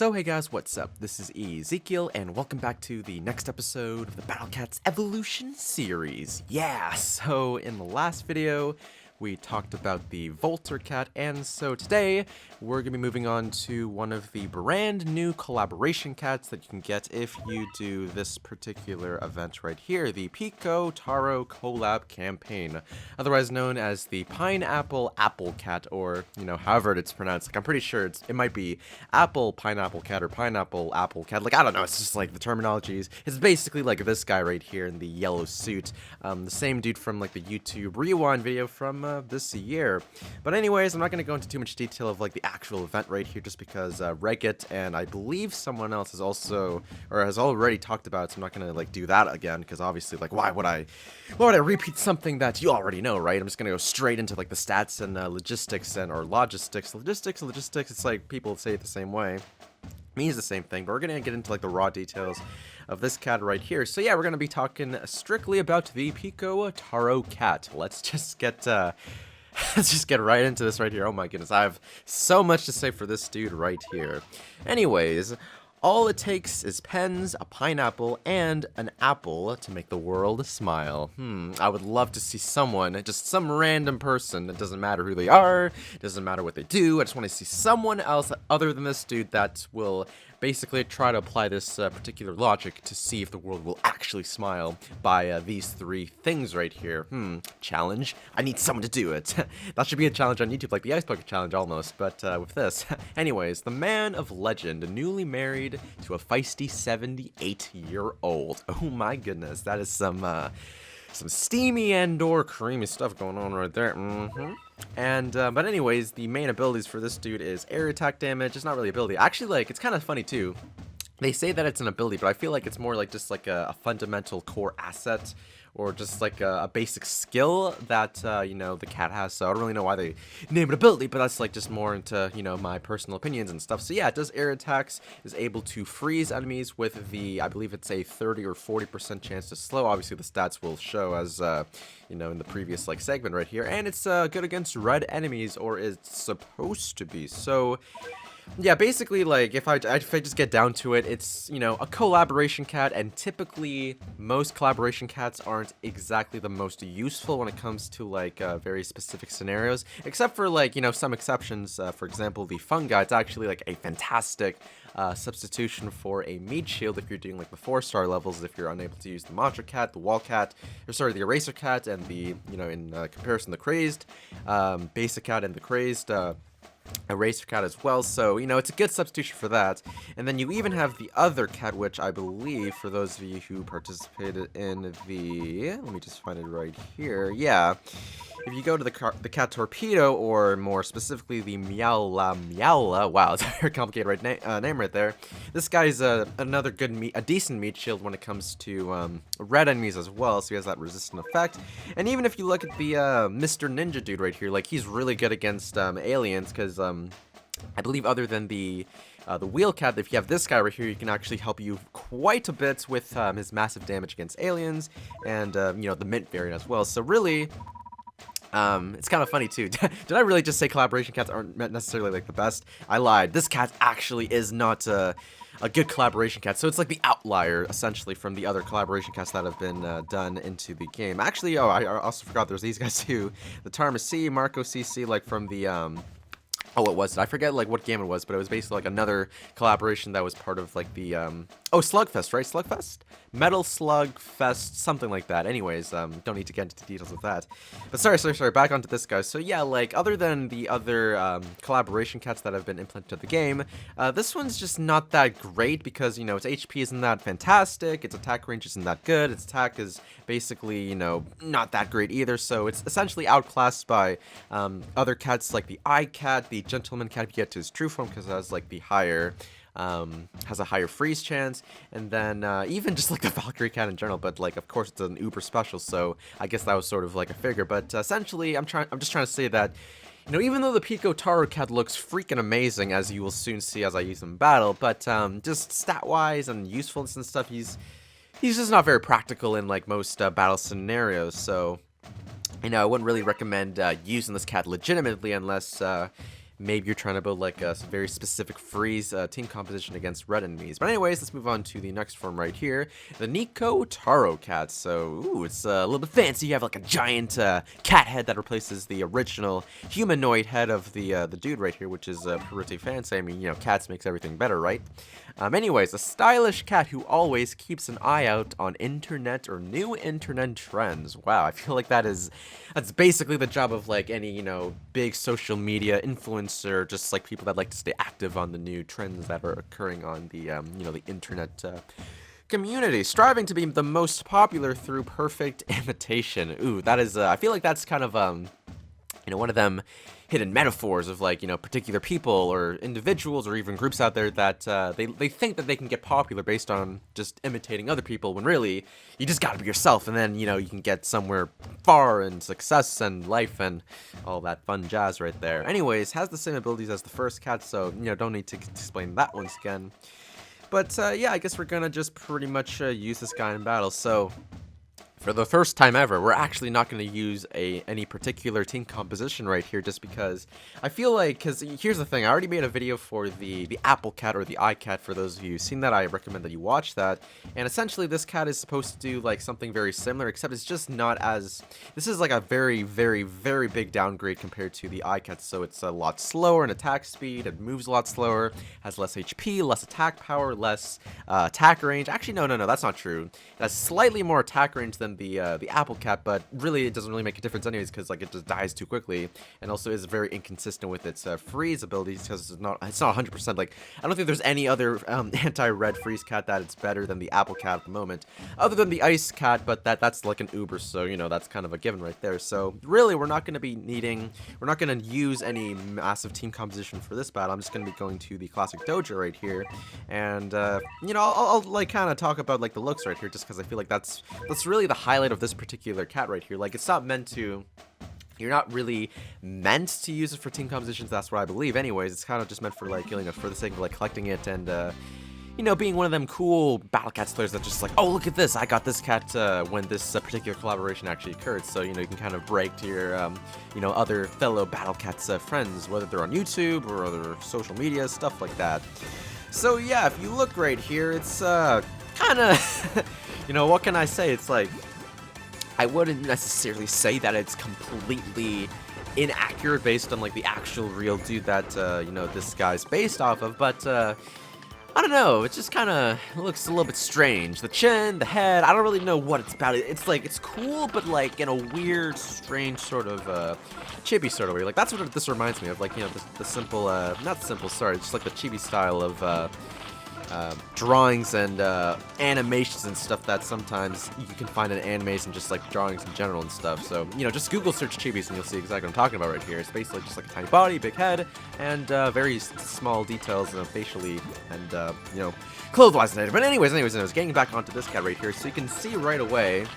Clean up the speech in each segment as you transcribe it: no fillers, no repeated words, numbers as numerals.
So hey guys, what's up? This is Ezekiel, and welcome back to the next episode of the Battle Cats Evolution series. Yeah, so in the last video, we talked about the Volter Cat, and so today, we're going to be moving on to one of the brand new collaboration cats that you can get if you do this particular event right here, the Pikotaro Collab campaign, otherwise known as the Pineapple Apple Cat, or, however it's pronounced. Like, I'm pretty sure it might be Apple Pineapple Cat or Pineapple Apple Cat. Like, I don't know, it's just like the terminologies. It's basically like this guy right here in the yellow suit, the same dude from like the YouTube Rewind video from this year. But anyways, I'm not going to go into too much detail of like the actual event right here, just because Regit and I believe someone else has also, or has already talked about it, so I'm not going to like do that again, because obviously, like, why would I repeat something that you already know, right? I'm just going to go straight into like the stats and logistics, it's like people say it the same way. Means the same thing, but we're gonna get into like the raw details of this cat right here. So yeah, we're gonna be talking strictly about the Pikotaro cat. Let's just get right into this right here. Oh my goodness, I have so much to say for this dude right here. Anyways, all it takes is pens, a pineapple, and an apple to make the world smile. I would love to see someone, just some random person, it doesn't matter who they are, doesn't matter what they do, I just want to see someone else other than this dude that will basically try to apply this particular logic to see if the world will actually smile by these three things right here. Challenge? I need someone to do it. That should be a challenge on YouTube, like the Ice Bucket Challenge almost, but with this. Anyways, the man of legend, newly married to a feisty 78-year-old. Oh my goodness, that is some steamy and/or creamy stuff going on right there. And, but anyways, the main abilities for this dude is air attack damage. It's not really ability. Actually, like, it's kind of funny, too. They say that it's an ability, but I feel like it's more like just like a fundamental core asset, or just like a basic skill that, the cat has. So I don't really know why they name it ability, but that's like just more into, my personal opinions and stuff. So yeah, it does air attacks, is able to freeze enemies with the, I believe it's a 30 or 40% chance to slow. Obviously the stats will show as, in the previous like segment right here. And it's good against red enemies, or it's supposed to be. So yeah, basically, like, if I just get down to it, it's, a collaboration cat, and typically, most collaboration cats aren't exactly the most useful when it comes to, like, very specific scenarios, except for, like, some exceptions. For example, the fungi, it's actually, like, a fantastic substitution for a meat shield if you're doing, like, the 4-star levels, if you're unable to use the mantra cat, the wall cat, or sorry, the eraser cat, and the, in comparison, the crazed, basic cat and the crazed, eraser cat as well. So it's a good substitution for that. And then you even have the other cat, which I believe, for those of you who participated in the, let me just find it right here, yeah, if you go to the cat torpedo, or more specifically the Meowla, wow, it's a very complicated name right there. This guy's another good a decent meat shield when it comes to red enemies as well, so he has that resistant effect. And even if you look at the Mr. Ninja dude right here, like, he's really good against aliens, because I believe other than the wheel cat, if you have this guy right here, he can actually help you quite a bit with his massive damage against aliens, and the mint variant as well. So really, it's kind of funny too. Did I really just say collaboration cats aren't necessarily like the best? I lied. This cat actually is not a good collaboration cat. So it's like the outlier, essentially, from the other collaboration cats that have been done into the game. Actually, oh, I also forgot there's these guys too. The Tarma Marco CC, like from the, oh, what was it? I forget, like, what game it was, but it was basically, like, another collaboration that was part of, like, the, oh, Slugfest, right? Slugfest? Metal Slugfest, something like that. Anyways, don't need to get into the details of that. But sorry, back onto this guy. So, yeah, like, other than the other, collaboration cats that have been implemented to the game, this one's just not that great, because, its HP isn't that fantastic, its attack range isn't that good, its attack is basically, not that great either, so it's essentially outclassed by, other cats like the Eye Cat, the Gentleman Cat, if you get to his true form, because it has, like, the higher, has a higher freeze chance, and then even just like the Valkyrie cat in general, but like, of course, it's an uber special, so I guess that was sort of like a figure. But essentially, I'm just trying to say that, even though the Pikotaro cat looks freaking amazing, as you will soon see as I use him in battle, but just stat-wise and usefulness and stuff, he's just not very practical in like most battle scenarios. So I wouldn't really recommend using this cat legitimately unless maybe you're trying to build like a very specific freeze team composition against red enemies. But anyways, let's move on to the next form right here, the Nekotaro cat. So, ooh, it's a little bit fancy. You have like a giant cat head that replaces the original humanoid head of the dude right here, which is pretty fancy. I mean, you know, cats makes everything better, right? Anyways, a stylish cat who always keeps an eye out on internet or new internet trends. Wow, I feel like that's basically the job of like any, you know, big social media influencer, just like people that like to stay active on the new trends that are occurring on the, you know, the internet community, striving to be the most popular through perfect imitation. Ooh, that is, I feel like that's kind of, you know, one of them hidden metaphors of like, you know, particular people or individuals or even groups out there that they think that they can get popular based on just imitating other people, when really you just gotta be yourself, and then, you know, you can get somewhere far in success and life and all that fun jazz right there. Anyways, has the same abilities as the first cat, so, you know, don't need to explain that once again. But yeah, I guess we're gonna just pretty much use this guy in battle. So for the first time ever, we're actually not going to use any particular team composition right here, just because I feel like, because here's the thing, I already made a video for the apple cat or the eye cat. For those of you who've seen that, I recommend that you watch that. And essentially this cat is supposed to do like something very similar, except it's just not as, this is like a very, very, very big downgrade compared to the eye cat. So it's a lot slower in attack speed, it moves a lot slower, has less HP, less attack power, less attack range. Actually, no, that's not true. It has slightly more attack range than the apple cat, but really it doesn't really make a difference anyways, because like it just dies too quickly, and also is very inconsistent with its freeze abilities, because it's not 100%. Like, I don't think there's any other anti-red freeze cat that it's better than the apple cat at the moment, other than the ice cat, but that's like an uber, so you know, that's kind of a given right there. So really we're not going to use any massive team composition for this battle. I'm just going to be going to the classic dojo right here, and you know, I'll like kind of talk about like the looks right here, just because I feel like that's really the highlight of this particular cat right here. Like, it's not meant to, you're not really meant to use it for team compositions, that's what I believe anyways. It's kind of just meant for like, you know, for the sake of like collecting it and you know, being one of them cool battle cats players that just like, oh, look at this, I got this cat when this particular collaboration actually occurred. So, you know, you can kind of brag to your you know, other fellow battle cats friends, whether they're on YouTube or other social media, stuff like that. So yeah, if you look right here, it's kind of you know, what can I say? It's like, I wouldn't necessarily say that it's completely inaccurate based on like the actual real dude that you know, this guy's based off of, but I don't know, it just kind of looks a little bit strange. The chin, the head, I don't really know what it's about. It's like, it's cool, but like in a weird, strange sort of chibi sort of way. Like, that's what this reminds me of, like, you know, the simple, not simple, sorry, just like the chibi style of drawings and animations and stuff that sometimes you can find in animes and just like drawings in general and stuff. So, you know, just Google search chibis and you'll see exactly what I'm talking about right here. It's basically just like a tiny body, big head, and very small details, you know, facially and you know, clothes-wise. But anyways, getting back onto this cat right here, so you can see right away,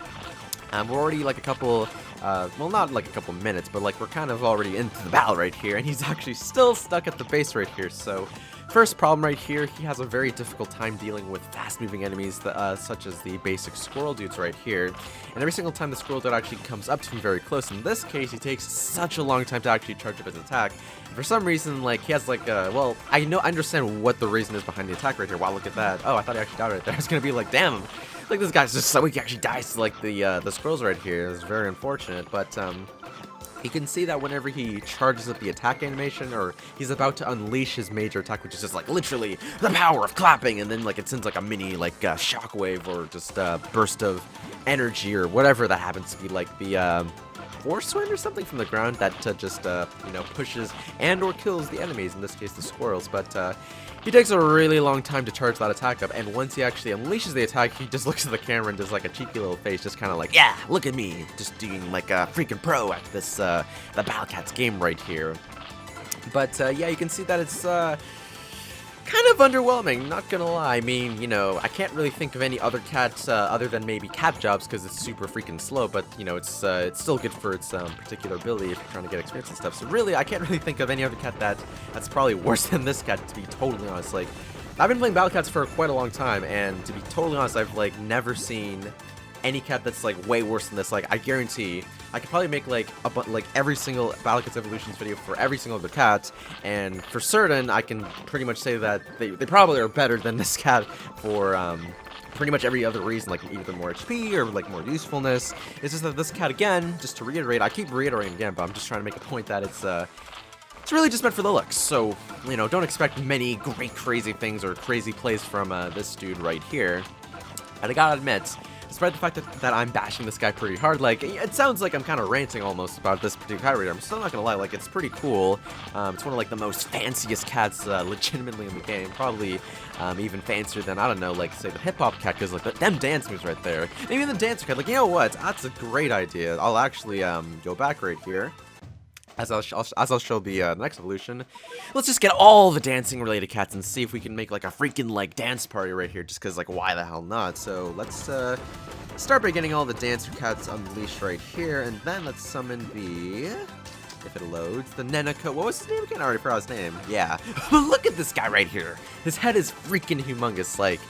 we're already like a couple, well, not like a couple minutes, but like we're kind of already into the battle right here, and he's actually still stuck at the base right here. So first problem right here, he has a very difficult time dealing with fast-moving enemies, such as the basic squirrel dudes right here. And every single time the squirrel dude actually comes up to him very close, in this case, he takes such a long time to actually charge up his attack. And for some reason, like, he has like, well, I understand what the reason is behind the attack right here. Wow, look at that. Oh, I thought he actually died right there. I was gonna be like, damn, like, this guy's just so weak, he actually dies to like the squirrels right here. It's very unfortunate, but you can see that whenever he charges up the attack animation, or he's about to unleash his major attack, which is just like literally the power of clapping, and then like it sends like a mini like shockwave or just a burst of energy or whatever that happens to be, like the force wind or something from the ground that just you know, pushes and or kills the enemies, in this case the squirrels. But he takes a really long time to charge that attack up, and once he actually unleashes the attack, he just looks at the camera and does like a cheeky little face, just kind of like, yeah, look at me, just doing like a freaking pro at this the Battle Cats game right here. But yeah, you can see that it's kind of underwhelming, not gonna lie. I mean, you know, I can't really think of any other cats other than maybe Cat Jobs, because it's super freaking slow, but, you know, it's still good for its particular ability if you're trying to get experience and stuff. So really, I can't really think of any other cat that's probably worse than this cat, to be totally honest. Like, I've been playing Battle Cats for quite a long time, and to be totally honest, I've, like, never seen any cat that's like way worse than this. Like, I guarantee I could probably make like every single Battle Cats Evolutions video for every single other cat, and for certain I can pretty much say that they probably are better than this cat for pretty much every other reason, like either more HP or like more usefulness. It's just that this cat, again, just to reiterate, I keep reiterating again, but I'm just trying to make a point that it's really just meant for the looks. So, you know, don't expect many great crazy things or crazy plays from this dude right here. And I gotta admit, despite the fact that I'm bashing this guy pretty hard, like, it sounds like I'm kind of ranting almost about this particular cat right here. I'm still not gonna lie, like, it's pretty cool. It's one of, like, the most fanciest cats legitimately in the game. Probably even fancier than, I don't know, like, say, the hip-hop cat, because, like, them dance moves right there. Maybe the dancer cat, like, you know what? That's a great idea. I'll actually go back right here. As I'll show the next evolution. Let's just get all the dancing related cats and see if we can make like a freaking like dance party right here, just because like why the hell not. So let's start by getting all the dancer cats unleashed right here, and then let's summon the, if it loads, the Nekotaro. What was his name again? I already forgot his name. Yeah. Look at this guy right here. His head is freaking humongous. Like,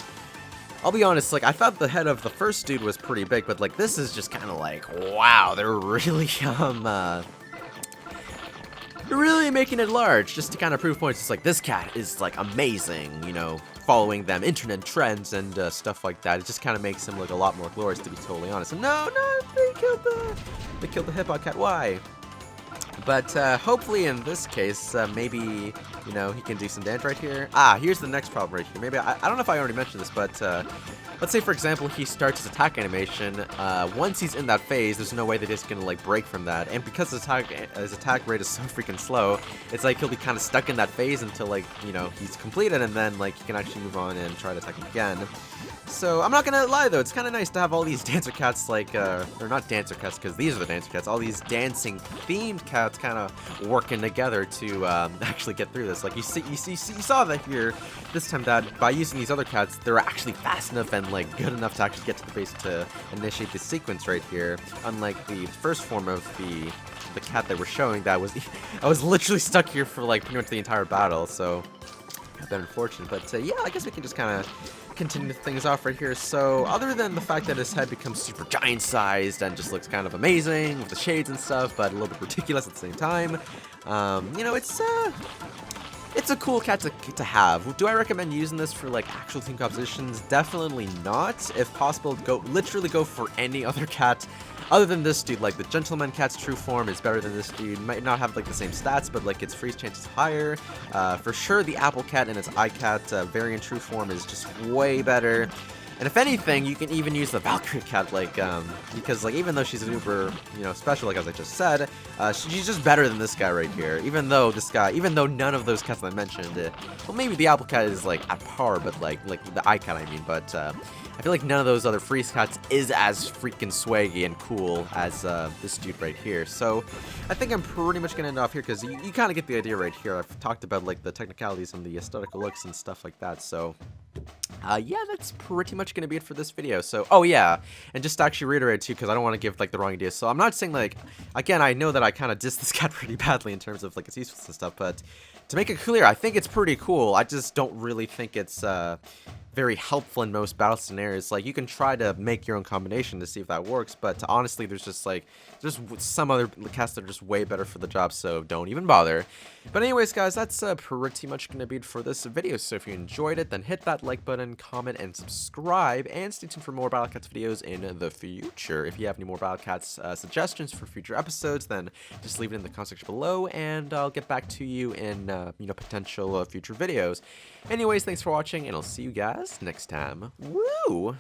I'll be honest, like, I thought the head of the first dude was pretty big, but like this is just kind of like, wow, they're really making it large, just to kind of prove points. It's like, this cat is like amazing, you know, following them internet trends and stuff like that. It just kind of makes him look a lot more glorious, to be totally honest. And no, they killed the hip-hop cat. Why? But hopefully in this case, maybe, you know, he can do some damage right here. Here's the next problem right here. Maybe, I don't know if I already mentioned this, but let's say, for example, he starts his attack animation. Once he's in that phase, there's no way that he's going to, like, break from that. And because his attack rate is so freaking slow, it's like he'll be kind of stuck in that phase until, like, you know, he's completed, and then, like, he can actually move on and try to attack him again. So, I'm not gonna lie, though, it's kind of nice to have all these dancer cats, like, or not dancer cats, because these are the dancer cats, all these dancing-themed cats kind of working together to actually get through this. Like, you saw that here, this time, that by using these other cats, they're actually fast enough and, like, good enough to actually get to the base to initiate this sequence right here, unlike the first form of the cat that we're showing that was, I was literally stuck here for, like, pretty much the entire battle, so, a bit unfortunate. But, yeah, I guess we can just kind of continue things off right here. So other than the fact that his head becomes super giant sized and just looks kind of amazing with the shades and stuff, but a little bit ridiculous at the same time, you know, it's a cool cat to have. Do I recommend using this for like actual team compositions? Definitely not. If possible, literally go for any other cat other than this dude. Like, the gentleman cat's true form is better than this dude. Might not have like the same stats, but like its freeze chance is higher. For sure, the apple cat and its eye cat variant true form is just way better. And if anything, you can even use the Valkyrie cat, like, because, like, even though she's an uber, you know, special, like, as I just said, she's just better than this guy right here. Even though none of those cats that I mentioned, well, maybe the apple cat is, like, at par, but, like the eye cat, I mean, but, I feel like none of those other freeze cats is as freaking swaggy and cool as, this dude right here. So, I think I'm pretty much gonna end off here, because you kind of get the idea right here. I've talked about, like, the technicalities and the aesthetical looks and stuff like that, so yeah, that's pretty much going to be it for this video. So, oh yeah, and just to actually reiterate too, because I don't want to give like the wrong idea. So I'm not saying like, again, I know that I kind of dissed this cat pretty badly in terms of like its usefulness and stuff, but to make it clear, I think it's pretty cool. I just don't really think it's very helpful in most battle scenarios. Like, you can try to make your own combination to see if that works, but honestly, there's some other cats that are just way better for the job, so don't even bother. But anyways, guys, that's pretty much going to be it for this video. So if you enjoyed it, then hit that like button, comment, and subscribe, and stay tuned for more Battle Cats videos in the future. If you have any more Battle Cats suggestions for future episodes, then just leave it in the comment section below, and I'll get back to you in you know, potential future videos. Anyways, thanks for watching, and I'll see you guys next time. Woo!